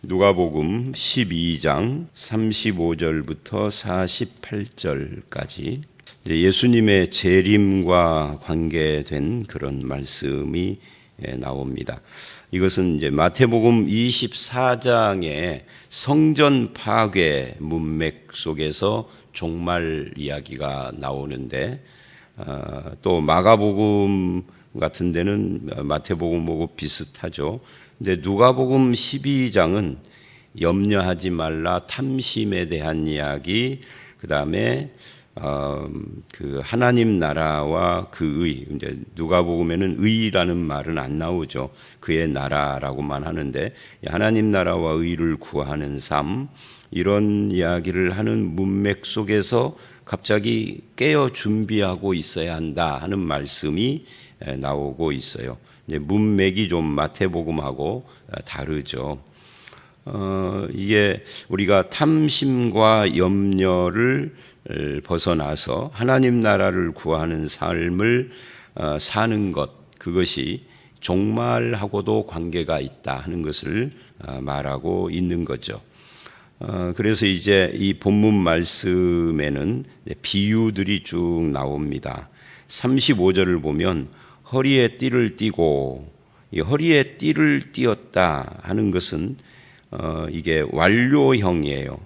누가복음 12장 35절부터 48절까지 예수님의 재림과 관계된 그런 말씀이 나옵니다. 이것은 이제 마태복음 24장의 성전 파괴 문맥 속에서 종말 이야기가 나오는데, 또 마가복음 같은 데는 마태복음하고 비슷하죠. 근데 누가복음 12장은 염려하지 말라 탐심에 대한 이야기, 그 다음에 그 하나님 나라와 그 의, 이제 누가복음에는 의라는 말은 안 나오죠. 그의 나라라고만 하는데 하나님 나라와 의를 구하는 삶, 이런 이야기를 하는 문맥 속에서 갑자기 깨어 준비하고 있어야 한다 하는 말씀이 나오고 있어요. 이제 문맥이 좀 마태복음하고 다르죠. 이게 우리가 탐심과 염려를 벗어나서 하나님 나라를 구하는 삶을 사는 것, 그것이 종말하고도 관계가 있다 하는 것을 말하고 있는 거죠. 그래서 이제 이 본문 말씀에는 비유들이 쭉 나옵니다. 35절을 보면 허리에 띠를 띠고, 이 허리에 띠를 띠었다 하는 것은 이게 완료형이에요.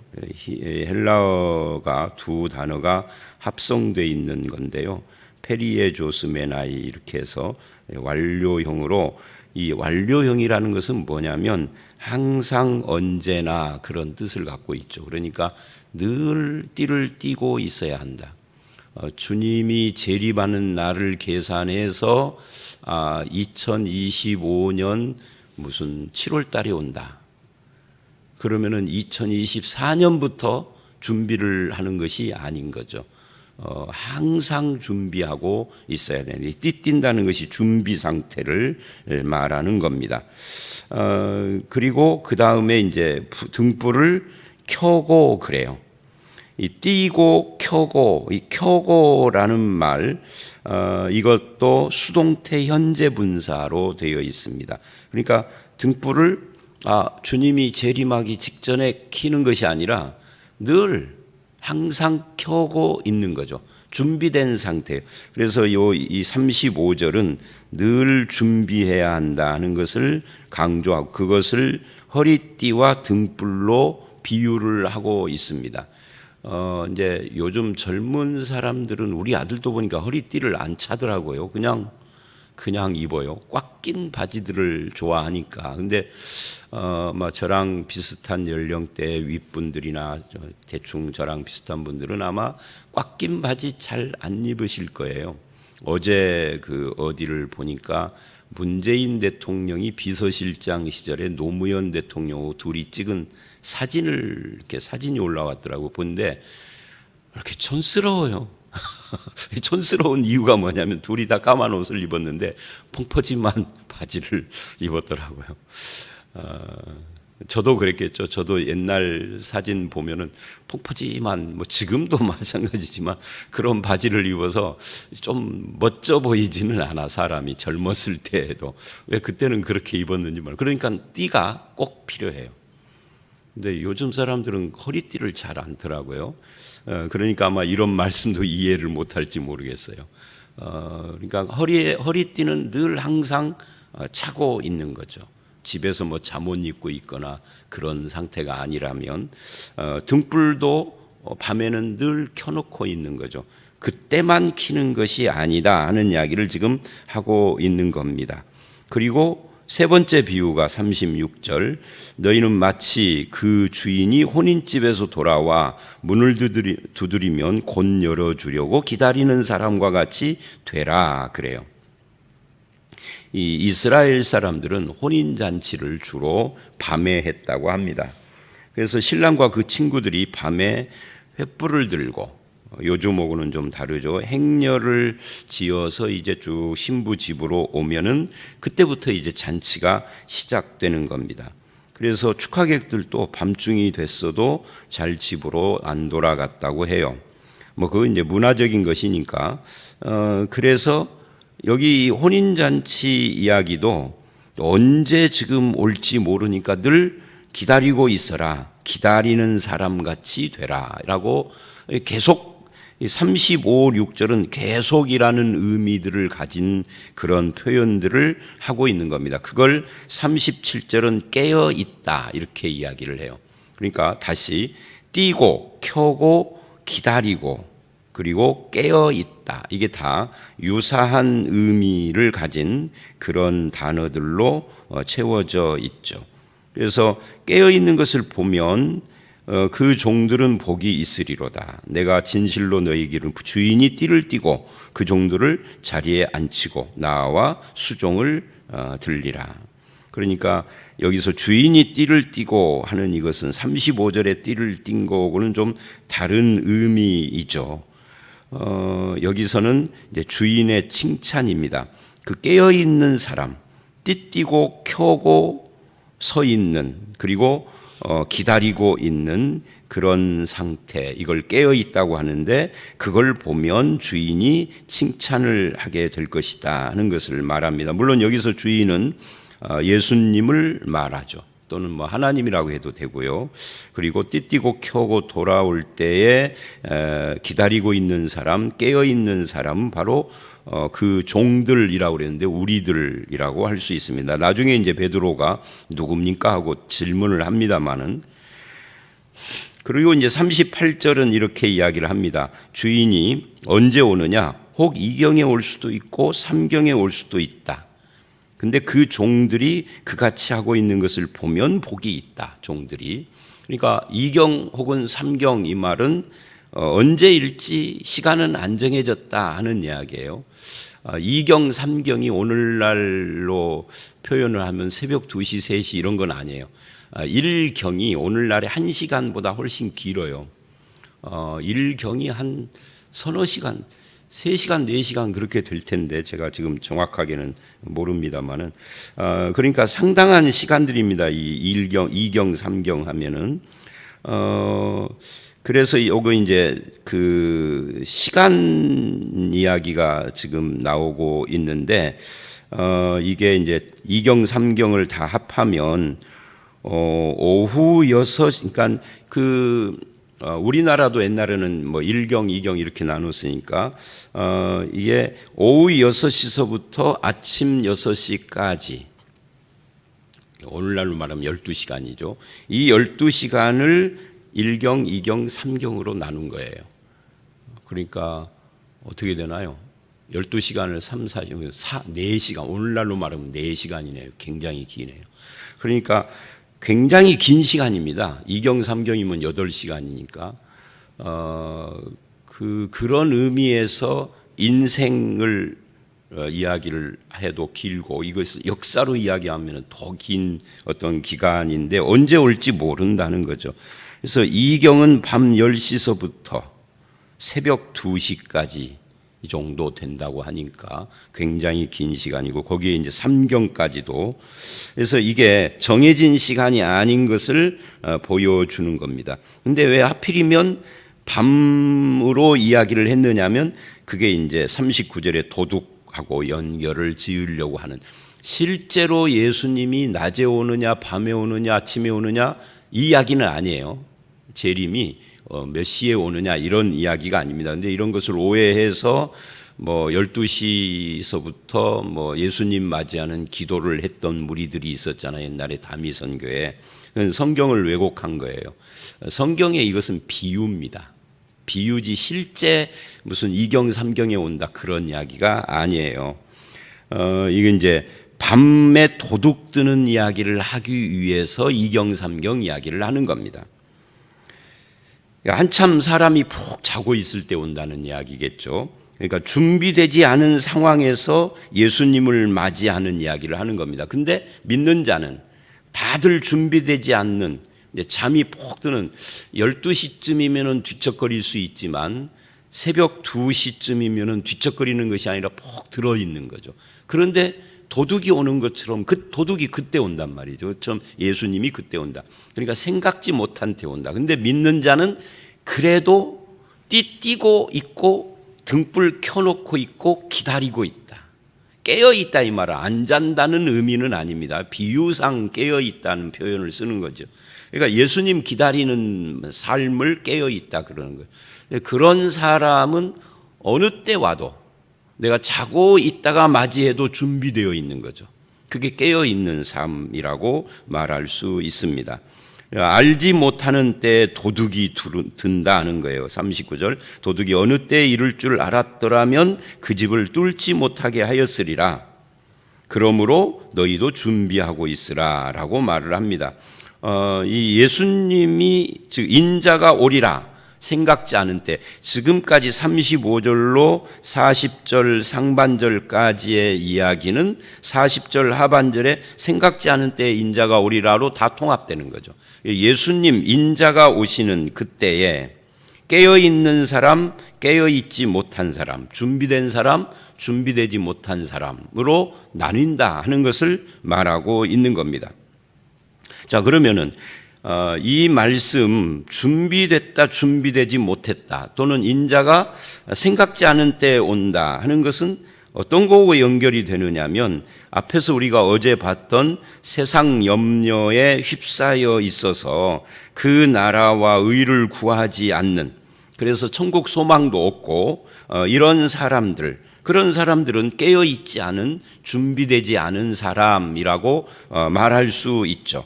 헬라어가 두 단어가 합성되어 있는 건데요. 페리에조스메나이 이렇게 해서 완료형으로, 이 완료형이라는 것은 뭐냐면 항상 언제나 그런 뜻을 갖고 있죠. 그러니까 늘 띠를 띠고 있어야 한다. 주님이 재림하는 날을 계산해서 2025년 무슨 7월 달이 온다. 그러면은 2024년부터 준비를 하는 것이 아닌 거죠. 항상 준비하고 있어야 되는, 띠뛴다는 것이 준비 상태를 말하는 겁니다. 그리고 그 다음에 이제 등불을 켜고 그래요. 이 띄고 켜고, 이 켜고라는 말, 이것도 수동태 현재 분사로 되어 있습니다. 그러니까 등불을 주님이 재림하기 직전에 켜는 것이 아니라 늘 항상 켜고 있는 거죠. 준비된 상태. 그래서 이 35절은 늘 준비해야 한다는 것을 강조하고, 그것을 허리띠와 등불로 비유를 하고 있습니다. 이제 요즘 젊은 사람들은, 우리 아들도 보니까 허리띠를 안 차더라고요. 그냥 입어요. 꽉 낀 바지들을 좋아하니까. 근데 저랑 비슷한 연령대 윗분들이나 대충 저랑 비슷한 분들은 아마 꽉 낀 바지 잘 안 입으실 거예요. 어제 어디를 보니까 문재인 대통령이 비서실장 시절에 노무현 대통령하고 둘이 찍은 사진이 올라왔더라고. 본데 이렇게 촌스러워요. 촌스러운 이유가 뭐냐면 둘이 다 까만 옷을 입었는데 펑퍼짐한 바지를 입었더라고요. 저도 그랬겠죠. 저도 옛날 사진 보면은 펑퍼짐한, 지금도 마찬가지지만 그런 바지를 입어서 좀 멋져 보이지는 않아, 사람이 젊었을 때에도. 왜 그때는 그렇게 입었는지 몰라요. 그러니까 띠가 꼭 필요해요. 근데 요즘 사람들은 허리띠를 잘 않더라고요. 그러니까 아마 이런 말씀도 이해를 못할지 모르겠어요. 그러니까 허리띠는 늘 항상 차고 있는 거죠. 집에서 잠옷 입고 있거나 그런 상태가 아니라면. 등불도 밤에는 늘 켜놓고 있는 거죠. 그때만 켜는 것이 아니다 하는 이야기를 지금 하고 있는 겁니다. 그리고 세 번째 비유가 36절, 너희는 마치 그 주인이 혼인집에서 돌아와 문을 두드리면 곧 열어주려고 기다리는 사람과 같이 되라 그래요. 이 이스라엘 사람들은 혼인잔치를 주로 밤에 했다고 합니다. 그래서 신랑과 그 친구들이 밤에 횃불을 들고, 요즘하고는 좀 다르죠. 행렬을 지어서 이제 쭉 신부 집으로 오면은 그때부터 이제 잔치가 시작되는 겁니다. 그래서 축하객들도 밤중이 됐어도 잘 집으로 안 돌아갔다고 해요. 그건 이제 문화적인 것이니까. 그래서 여기 혼인잔치 이야기도 언제 지금 올지 모르니까 늘 기다리고 있어라. 기다리는 사람같이 되라. 라고 계속 35, 6절은 계속이라는 의미들을 가진 그런 표현들을 하고 있는 겁니다. 그걸 37절은 깨어 있다 이렇게 이야기를 해요. 그러니까 다시 뛰고 켜고 기다리고 그리고 깨어 있다. 이게 다 유사한 의미를 가진 그런 단어들로 채워져 있죠. 그래서 깨어 있는 것을 보면 그 종들은 복이 있으리로다. 내가 진실로 너희에게는 주인이 띠를 띠고 그 종들을 자리에 앉히고 나와 수종을 들리라. 그러니까 여기서 주인이 띠를 띠고 하는 이것은 35절에 띠를 띈 거하고는 좀 다른 의미이죠. 여기서는 이제 주인의 칭찬입니다. 그 깨어 있는 사람, 띠띠고 켜고 서 있는 그리고 기다리고 있는 그런 상태, 이걸 깨어 있다고 하는데 그걸 보면 주인이 칭찬을 하게 될 것이다 하는 것을 말합니다. 물론 여기서 주인은 예수님을 말하죠. 또는 뭐 하나님이라고 해도 되고요. 그리고 띠띠고 켜고 돌아올 때에 기다리고 있는 사람, 깨어 있는 사람은 바로 그 종들이라고 그랬는데 우리들이라고 할 수 있습니다. 나중에 이제 베드로가 누굽니까 하고 질문을 합니다만은, 그리고 이제 38절은 이렇게 이야기를 합니다. 주인이 언제 오느냐? 혹 2경에 올 수도 있고 3경에 올 수도 있다. 근데 그 종들이 그같이 하고 있는 것을 보면 복이 있다. 종들이. 그러니까 2경 혹은 3경 이 말은 언제일지 시간은 안 정해졌다 하는 이야기예요. 2경, 3경이 오늘날로 표현을 하면 새벽 2시, 3시 이런 건 아니에요. 1경이 오늘날의 1시간보다 훨씬 길어요. 1경이 한 서너 시간, 3시간, 4시간 그렇게 될 텐데 제가 지금 정확하게는 모릅니다만은 그러니까 상당한 시간들입니다. 이 1경, 2경, 3경 하면은 그래서 요거 이제 그 시간 이야기가 지금 나오고 있는데 이게 이제 2경, 3경을 다 합하면 오후 6시, 그러니까 우리나라도 옛날에는 뭐 1경, 2경 이렇게 나눴으니까 이게 오후 6시서부터 아침 6시까지, 오늘날로 말하면 12시간이죠. 이 12시간을 1경, 2경, 3경으로 나눈 거예요. 그러니까 어떻게 되나요? 12시간을 3, 4경, 4시간, 오늘날로 말하면 4시간이네요. 굉장히 기네요. 그러니까 굉장히 긴 시간입니다. 2경, 3경이면 8시간이니까. 그런 의미에서 인생을 이야기를 해도 길고, 이것을 역사로 이야기하면 더 긴 어떤 기간인데 언제 올지 모른다는 거죠. 그래서 2경은 밤 10시서부터 새벽 2시까지 이 정도 된다고 하니까 굉장히 긴 시간이고, 거기에 이제 3경까지도, 그래서 이게 정해진 시간이 아닌 것을 보여주는 겁니다. 근데 왜 하필이면 밤으로 이야기를 했느냐면 그게 이제 39절에 도둑하고 연결을 지으려고 하는, 실제로 예수님이 낮에 오느냐 밤에 오느냐 아침에 오느냐 이 이야기는 아니에요. 재림이 몇 시에 오느냐 이런 이야기가 아닙니다. 근데 이런 것을 오해해서 뭐 12시서부터 뭐 예수님 맞이하는 기도를 했던 무리들이 있었잖아요. 옛날에 다미선교에. 성경을 왜곡한 거예요. 성경에 이것은 비유입니다. 비유지 실제 무슨 2경, 3경에 온다 그런 이야기가 아니에요. 이게 이제 밤에 도둑 드는 이야기를 하기 위해서 2경, 3경 이야기를 하는 겁니다. 한참 사람이 푹 자고 있을 때 온다는 이야기겠죠. 그러니까 준비되지 않은 상황에서 예수님을 맞이하는 이야기를 하는 겁니다. 근데 믿는 자는 다들 준비되지 않는, 잠이 푹 드는 12시쯤이면 뒤척거릴 수 있지만 새벽 2시쯤이면 뒤척거리는 것이 아니라 푹 들어있는 거죠. 그런데 도둑이 오는 것처럼 그 도둑이 그때 온단 말이죠. 처음 예수님이 그때 온다. 그러니까 생각지 못한 때 온다. 근데 믿는 자는 그래도 띠고 있고 등불 켜놓고 있고 기다리고 있다. 깨어 있다 이 말은 안 잔다는 의미는 아닙니다. 비유상 깨어 있다는 표현을 쓰는 거죠. 그러니까 예수님 기다리는 삶을 깨어 있다 그러는 거예요. 그런 사람은 어느 때 와도 내가 자고 있다가 맞이해도 준비되어 있는 거죠. 그게 깨어 있는 삶이라고 말할 수 있습니다. 알지 못하는 때에 도둑이 든다는 거예요. 39절 도둑이 어느 때에 이룰 줄 알았더라면 그 집을 뚫지 못하게 하였으리라. 그러므로 너희도 준비하고 있으라 라고 말을 합니다. 이 예수님이 즉 인자가 오리라 생각지 않은 때, 지금까지 35절로 40절 상반절까지의 이야기는 40절 하반절에 생각지 않은 때에 인자가 오리라로 다 통합되는 거죠. 예수님 인자가 오시는 그때에 깨어있는 사람, 깨어있지 못한 사람, 준비된 사람, 준비되지 못한 사람으로 나뉜다 하는 것을 말하고 있는 겁니다. 자, 그러면은 이 말씀 준비됐다, 준비되지 못했다 또는 인자가 생각지 않은 때에 온다 하는 것은 어떤 거하고 연결이 되느냐면 앞에서 우리가 어제 봤던 세상 염려에 휩싸여 있어서 그 나라와 의를 구하지 않는, 그래서 천국 소망도 없고 이런 사람들, 그런 사람들은 깨어있지 않은, 준비되지 않은 사람이라고 말할 수 있죠.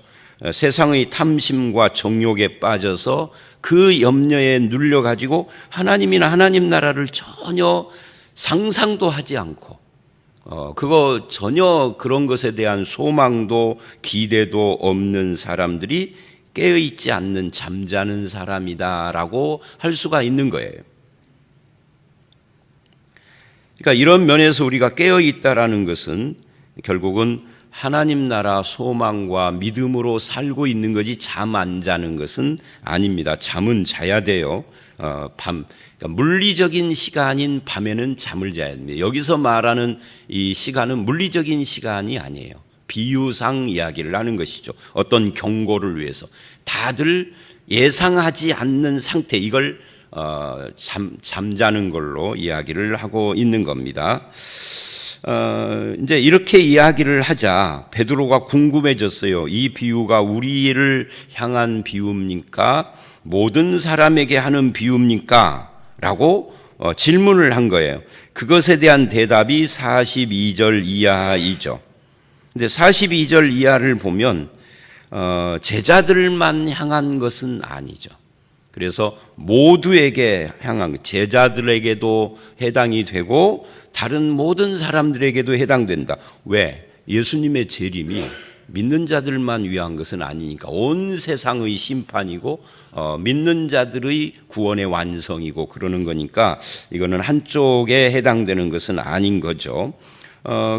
세상의 탐심과 정욕에 빠져서 그 염려에 눌려가지고 하나님이나 하나님 나라를 전혀 상상도 하지 않고 그거 전혀 그런 것에 대한 소망도 기대도 없는 사람들이 깨어있지 않는 잠자는 사람이다라고 할 수가 있는 거예요. 그러니까 이런 면에서 우리가 깨어있다라는 것은 결국은 하나님 나라 소망과 믿음으로 살고 있는 거지 잠 안 자는 것은 아닙니다. 잠은 자야 돼요. 그러니까 물리적인 시간인 밤에는 잠을 자야 됩니다. 여기서 말하는 이 시간은 물리적인 시간이 아니에요. 비유상 이야기를 하는 것이죠. 어떤 경고를 위해서. 다들 예상하지 않는 상태, 이걸 잠자는 걸로 이야기를 하고 있는 겁니다. 이제 이렇게 이야기를 하자 베드로가 궁금해졌어요. 이 비유가 우리를 향한 비유입니까? 모든 사람에게 하는 비유입니까? 라고 질문을 한 거예요. 그것에 대한 대답이 42절 이하이죠. 근데 42절 이하를 보면 제자들만 향한 것은 아니죠. 그래서 모두에게 향한, 제자들에게도 해당이 되고 다른 모든 사람들에게도 해당된다. 왜? 예수님의 재림이 믿는 자들만 위한 것은 아니니까. 온 세상의 심판이고 믿는 자들의 구원의 완성이고 그러는 거니까 이거는 한쪽에 해당되는 것은 아닌 거죠.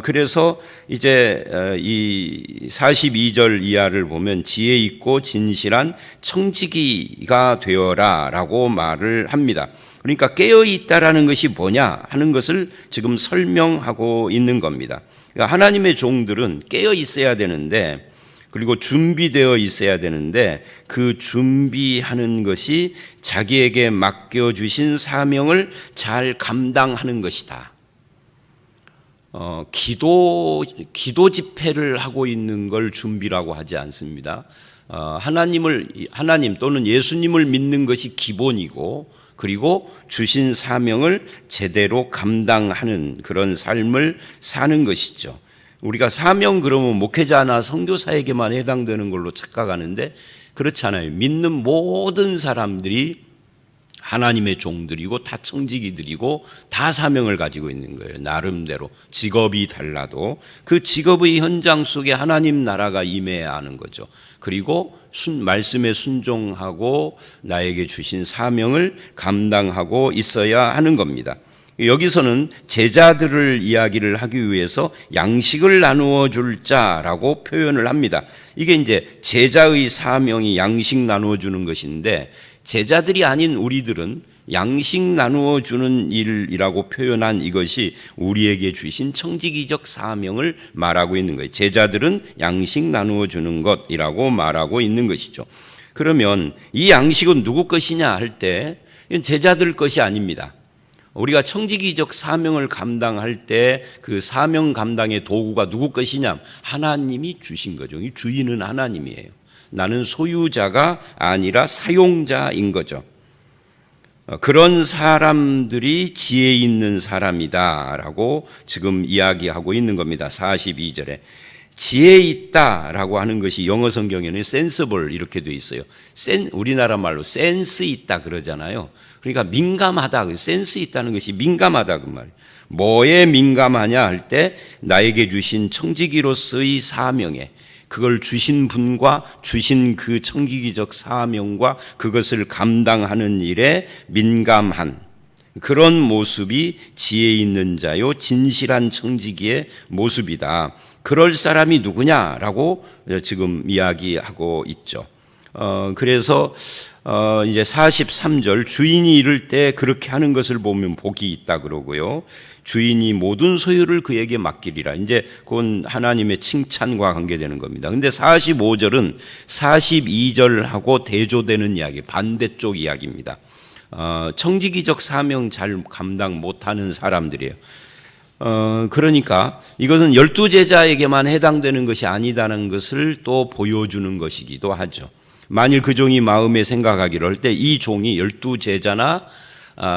그래서 이제 이 42절 이하를 보면 지혜 있고 진실한 청지기가 되어라 라고 말을 합니다. 그러니까 깨어있다라는 것이 뭐냐 하는 것을 지금 설명하고 있는 겁니다. 그러니까 하나님의 종들은 깨어 있어야 되는데, 그리고 준비되어 있어야 되는데 그 준비하는 것이 자기에게 맡겨주신 사명을 잘 감당하는 것이다. 기도 집회를 하고 있는 걸 준비라고 하지 않습니다. 하나님 또는 예수님을 믿는 것이 기본이고, 그리고 주신 사명을 제대로 감당하는 그런 삶을 사는 것이죠. 우리가 사명 그러면 목회자나 선교사에게만 해당되는 걸로 착각하는데 그렇잖아요. 믿는 모든 사람들이 하나님의 종들이고 다 청지기들이고 다 사명을 가지고 있는 거예요. 나름대로 직업이 달라도 그 직업의 현장 속에 하나님 나라가 임해야 하는 거죠. 그리고 말씀에 순종하고 나에게 주신 사명을 감당하고 있어야 하는 겁니다. 여기서는 제자들을 이야기를 하기 위해서 양식을 나누어 줄 자라고 표현을 합니다. 이게 이제 제자의 사명이 양식 나누어 주는 것인데, 제자들이 아닌 우리들은 양식 나누어 주는 일이라고 표현한 이것이 우리에게 주신 청지기적 사명을 말하고 있는 거예요. 제자들은 양식 나누어 주는 것이라고 말하고 있는 것이죠. 그러면 이 양식은 누구 것이냐 할 때 제자들 것이 아닙니다. 우리가 청지기적 사명을 감당할 때 그 사명 감당의 도구가 누구 것이냐? 하나님이 주신 거죠. 이 주인은 하나님이에요. 나는 소유자가 아니라 사용자인 거죠. 그런 사람들이 지혜 있는 사람이다라고 지금 이야기하고 있는 겁니다. 42절에 지혜 있다라고 하는 것이 영어 성경에는 sensible 이렇게 돼 있어요. 우리나라 말로 센스 있다 그러잖아요. 그러니까 민감하다, 센스 있다는 것이 민감하다 그 말이에요. 뭐에 민감하냐 할 때 나에게 주신 청지기로서의 사명에, 그걸 주신 분과 주신 그 청지기적 사명과 그것을 감당하는 일에 민감한 그런 모습이 지혜 있는 자요 진실한 청지기의 모습이다. 그럴 사람이 누구냐라고 지금 이야기하고 있죠. 그래서 이제 43절 주인이 이를 때 그렇게 하는 것을 보면 복이 있다 그러고요. 주인이 모든 소유를 그에게 맡기리라. 이제 그건 하나님의 칭찬과 관계되는 겁니다. 근데 45절은 42절하고 대조되는 이야기, 반대쪽 이야기입니다. 청지기적 사명 잘 감당 못하는 사람들이에요. 그러니까 이것은 12제자에게만 해당되는 것이 아니다는 것을 또 보여주는 것이기도 하죠. 만일 그 종이 마음에 생각하기를 할 때 이 종이 12제자나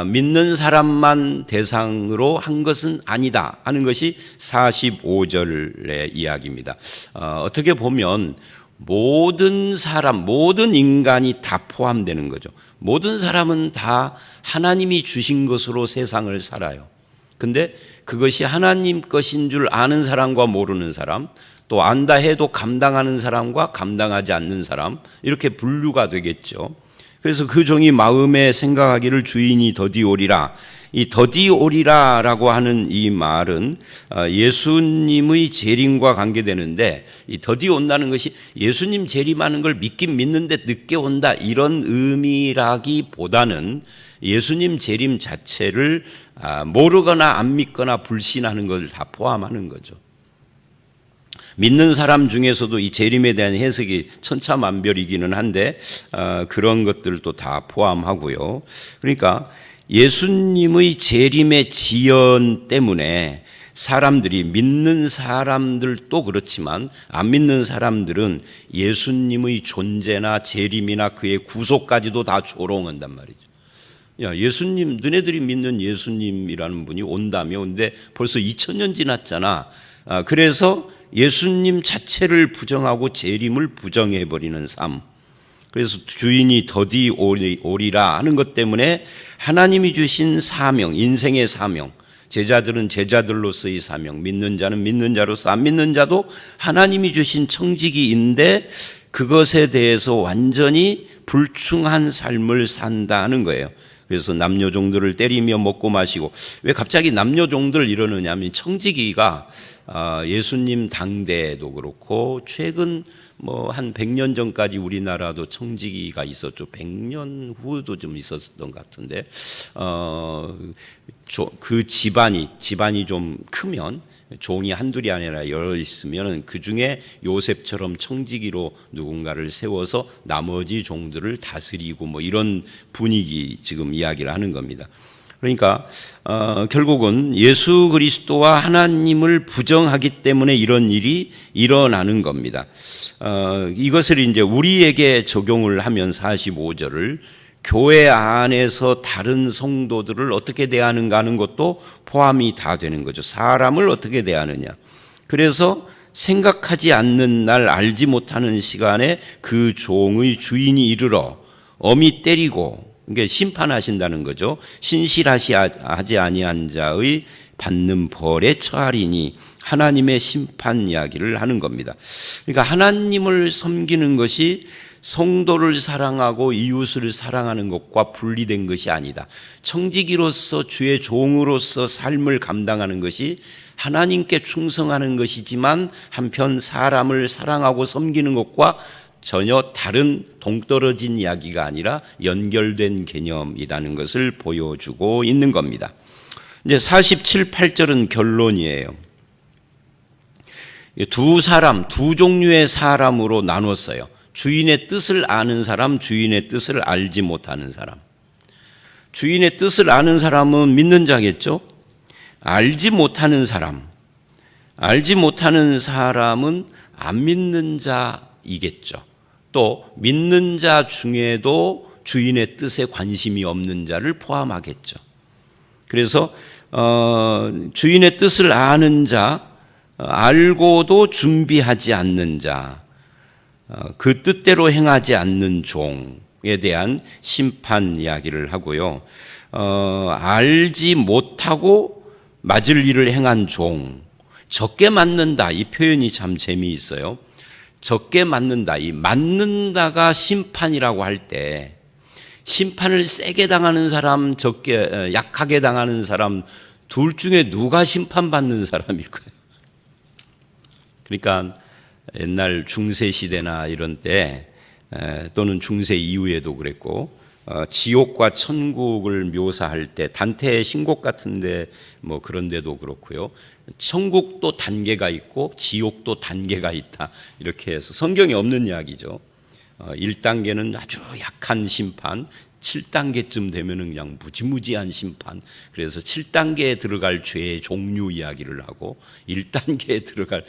믿는 사람만 대상으로 한 것은 아니다 하는 것이 45절의 이야기입니다. 어떻게 보면 모든 사람, 모든 인간이 다 포함되는 거죠. 모든 사람은 다 하나님이 주신 것으로 세상을 살아요. 근데 그것이 하나님 것인 줄 아는 사람과 모르는 사람, 또 안다 해도 감당하는 사람과 감당하지 않는 사람, 이렇게 분류가 되겠죠. 그래서 그 종이 마음에 생각하기를 주인이 더디 오리라. 이 더디 오리라라고 하는 이 말은 예수님의 재림과 관계되는데, 이 더디 온다는 것이 예수님 재림하는 걸 믿긴 믿는데 늦게 온다 이런 의미라기보다는 예수님 재림 자체를 모르거나 안 믿거나 불신하는 걸 다 포함하는 거죠. 믿는 사람 중에서도 이 재림에 대한 해석이 천차만별이기는 한데 그런 것들도 다 포함하고요. 그러니까 예수님의 재림의 지연 때문에 사람들이, 믿는 사람들도 그렇지만 안 믿는 사람들은 예수님의 존재나 재림이나 그의 구속까지도 다 조롱한단 말이죠. 야, 예수님, 너네들이 믿는 예수님이라는 분이 온다며, 근데 벌써 2000년 지났잖아. 그래서 예수님 자체를 부정하고 재림을 부정해버리는 삶. 그래서 주인이 더디 오리라 하는 것 때문에 하나님이 주신 사명, 인생의 사명, 제자들은 제자들로서의 사명, 믿는 자는 믿는 자로서, 안 믿는 자도 하나님이 주신 청지기인데 그것에 대해서 완전히 불충한 삶을 산다는 거예요. 그래서 남녀종들을 때리며 먹고 마시고, 왜 갑자기 남녀종들 이러느냐 하면 청지기가 예수님 당대에도 그렇고 최근 뭐 한 100년 전까지 우리나라도 청지기가 있었죠. 100년 후도 좀 있었던 것 같은데 그 집안이 좀 크면, 종이 한둘이 아니라 여러 있으면 그 중에 요셉처럼 청지기로 누군가를 세워서 나머지 종들을 다스리고 뭐 이런 분위기 지금 이야기를 하는 겁니다. 그러니까 결국은 예수 그리스도와 하나님을 부정하기 때문에 이런 일이 일어나는 겁니다. 이것을 이제 우리에게 적용을 하면 45절을 교회 안에서 다른 성도들을 어떻게 대하는가 하는 것도 포함이 다 되는 거죠. 사람을 어떻게 대하느냐. 그래서 생각하지 않는 날, 알지 못하는 시간에 그 종의 주인이 이르러 엄히 때리고, 그러니까 심판하신다는 거죠. 신실하지 아니한 자의 받는 벌에 처하리니, 하나님의 심판 이야기를 하는 겁니다. 그러니까 하나님을 섬기는 것이 성도를 사랑하고 이웃을 사랑하는 것과 분리된 것이 아니다. 청지기로서 주의 종으로서 삶을 감당하는 것이 하나님께 충성하는 것이지만 한편 사람을 사랑하고 섬기는 것과 전혀 다른 동떨어진 이야기가 아니라 연결된 개념이라는 것을 보여주고 있는 겁니다. 이제 47, 8절은 결론이에요. 두 종류의 사람으로 나눴어요. 주인의 뜻을 아는 사람, 주인의 뜻을 알지 못하는 사람. 주인의 뜻을 아는 사람은 믿는 자겠죠? 알지 못하는 사람은 안 믿는 자이겠죠. 또 믿는 자 중에도 주인의 뜻에 관심이 없는 자를 포함하겠죠. 그래서 주인의 뜻을 아는 자, 알고도 준비하지 않는 자, 그 뜻대로 행하지 않는 종에 대한 심판 이야기를 하고요. 알지 못하고 맞을 일을 행한 종, 적게 맞는다, 이 표현이 참 재미있어요. 적게 맞는다, 이 맞는다가 심판이라고 할 때 심판을 세게 당하는 사람, 적게 약하게 당하는 사람 둘 중에 누가 심판받는 사람일까요? 그러니까 옛날 중세 시대나 이런 때 또는 중세 이후에도 그랬고 지옥과 천국을 묘사할 때 단테의 신곡 같은데 뭐 그런 데도 그렇고요. 천국도 단계가 있고 지옥도 단계가 있다. 이렇게 해서 성경에 없는 이야기죠. 1단계는 아주 약한 심판, 7단계쯤 되면은 그냥 무지무지한 심판. 그래서 7단계에 들어갈 죄의 종류 이야기를 하고 1단계에 들어갈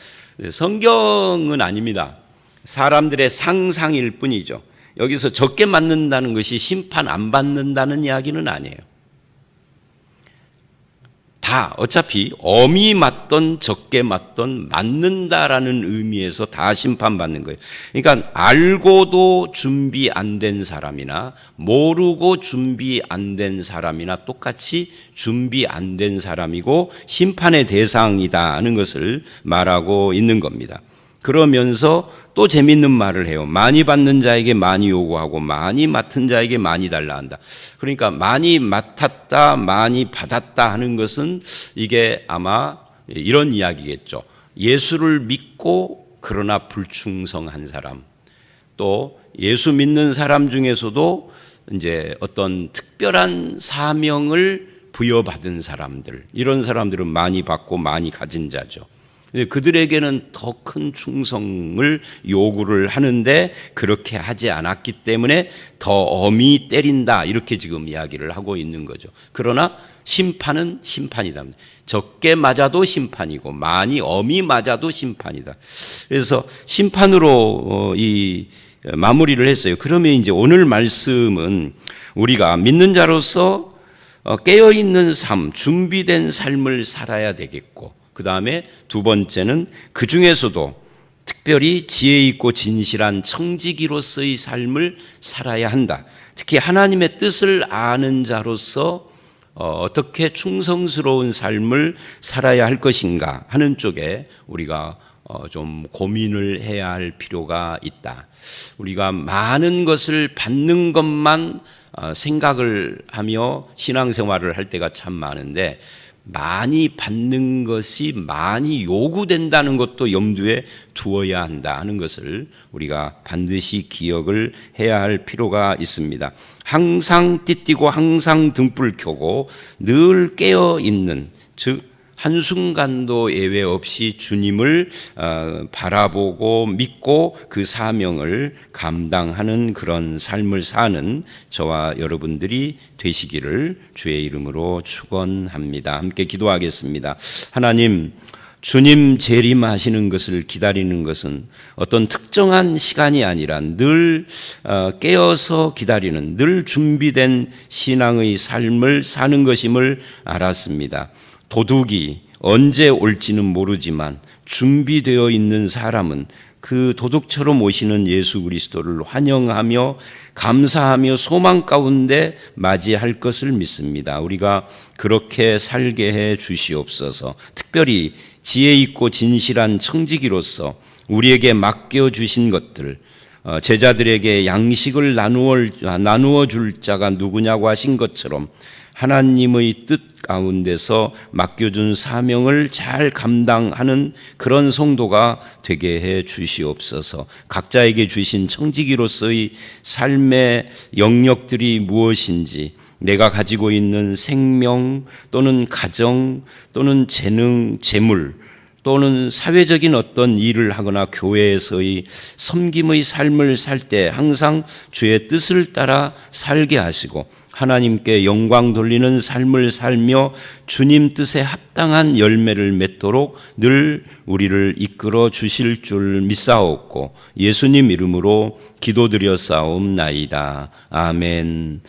성경은 아닙니다. 사람들의 상상일 뿐이죠. 여기서 적게 맞는다는 것이 심판 안 받는다는 이야기는 아니에요. 다 어차피 엄히 맞던 적게 맞던 맞는다라는 의미에서 다 심판받는 거예요. 그러니까 알고도 준비 안 된 사람이나 모르고 준비 안 된 사람이나 똑같이 준비 안 된 사람이고 심판의 대상이다 하는 것을 말하고 있는 겁니다. 그러면서 또 재밌는 말을 해요. 많이 받는 자에게 많이 요구하고 많이 맡은 자에게 많이 달라 한다. 그러니까 많이 맡았다, 많이 받았다 하는 것은 이게 아마 이런 이야기겠죠. 예수를 믿고 그러나 불충성한 사람, 또 예수 믿는 사람 중에서도 이제 어떤 특별한 사명을 부여받은 사람들, 이런 사람들은 많이 받고 많이 가진 자죠. 그들에게는 더 큰 충성을 요구를 하는데 그렇게 하지 않았기 때문에 더 엄히 때린다, 이렇게 지금 이야기를 하고 있는 거죠. 그러나 심판은 심판이다. 적게 맞아도 심판이고 많이 엄히 맞아도 심판이다. 그래서 심판으로 이 마무리를 했어요. 그러면 이제 오늘 말씀은 우리가 믿는 자로서 깨어있는 삶, 준비된 삶을 살아야 되겠고, 그 다음에 두 번째는 그 중에서도 특별히 지혜 있고 진실한 청지기로서의 삶을 살아야 한다. 특히 하나님의 뜻을 아는 자로서 어떻게 충성스러운 삶을 살아야 할 것인가 하는 쪽에 우리가 좀 고민을 해야 할 필요가 있다. 우리가 많은 것을 받는 것만 생각을 하며 신앙생활을 할 때가 참 많은데, 많이 받는 것이 많이 요구된다는 것도 염두에 두어야 한다 하는 것을 우리가 반드시 기억을 해야 할 필요가 있습니다. 항상 띠띠고 항상 등불 켜고 늘 깨어 있는, 즉 한순간도 예외 없이 주님을 바라보고 믿고 그 사명을 감당하는 그런 삶을 사는 저와 여러분들이 되시기를 주의 이름으로 축원합니다. 함께 기도하겠습니다. 하나님, 주님 재림하시는 것을 기다리는 것은 어떤 특정한 시간이 아니라 늘 깨어서 기다리는, 늘 준비된 신앙의 삶을 사는 것임을 알았습니다. 도둑이 언제 올지는 모르지만 준비되어 있는 사람은 그 도둑처럼 오시는 예수 그리스도를 환영하며 감사하며 소망 가운데 맞이할 것을 믿습니다. 우리가 그렇게 살게 해 주시옵소서. 특별히 지혜 있고 진실한 청지기로서 우리에게 맡겨주신 것들, 제자들에게 양식을 나누어 줄 자가 누구냐고 하신 것처럼 하나님의 뜻 가운데서 맡겨준 사명을 잘 감당하는 그런 성도가 되게 해 주시옵소서. 각자에게 주신 청지기로서의 삶의 영역들이 무엇인지, 내가 가지고 있는 생명 또는 가정 또는 재능, 재물, 또는 사회적인 어떤 일을 하거나 교회에서의 섬김의 삶을 살 때 항상 주의 뜻을 따라 살게 하시고 하나님께 영광 돌리는 삶을 살며 주님 뜻에 합당한 열매를 맺도록 늘 우리를 이끌어 주실 줄 믿사옵고 예수님 이름으로 기도드려 싸움나이다. 아멘.